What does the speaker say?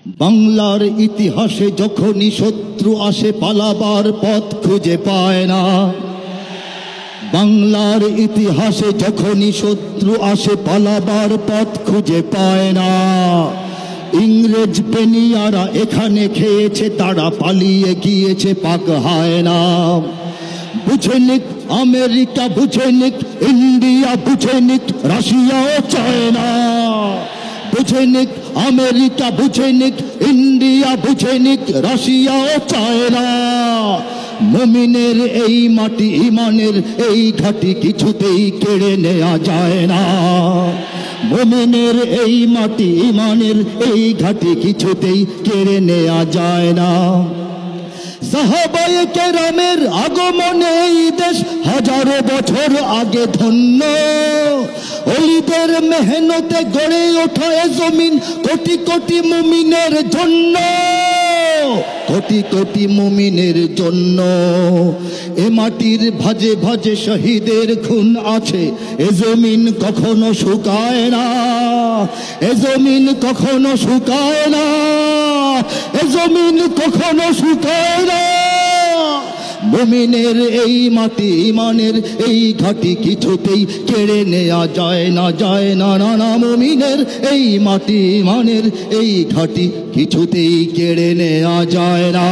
বাংলার ইতিহাসে যখনই শত্রু আসে পালাবার পথ খুঁজে পায় না। বাংলার ইতিহাসে যখনই শত্রু আসে পালাবার পথ খুঁজে পায় না। ইংরেজ বেনিয়ারা এখানে খেয়েছে, তারা পালিয়ে গিয়েছে পাক হয় না। বুঝে নিক আমেরিকা, বুঝে নিক ইন্ডিয়া, বুঝে নিক রাশিয়া ও চায়না। বুঝে নিক আমেরিকা, বুঝে নিক ইন্ডিয়া, বুঝে নিক রাশিয়া ও চায়না। মুমিনের এই মাটি, ইমানের এই ঘাটি কিছুতেই কেড়ে নেওয়া যায় না। মুমিনের এই মাটি, ইমানের এই ঘাটি কিছুতেই কেড়ে নেওয়া যায় না। সাহাবায়ে কেরামের আগমনে এই দেশ হাজারো বছর আগে ধন্য। ওলিদের মেহনতে গড়ে ওঠা এ জমিন কোটি কোটি মুমিনের জন্য, কোটি কোটি মুমিনের জন্য। এ মাটির ভাজে ভাজে শহীদের খুন আছে, এ জমিন কখনো শুকায় না। এ জমিন কখনো শুকায় না, এ জমিন কখনো শুকায় না। মুমিনের এই মাটি, ইমানের এই ঘাটি কিছুতেই কেড়ে নেওয়া যায় না, যায় না, না না। মুমিনের এই মাটি, ইমানের এই ঘাটি কিছুতেই কেড়ে নেওয়া যায় না।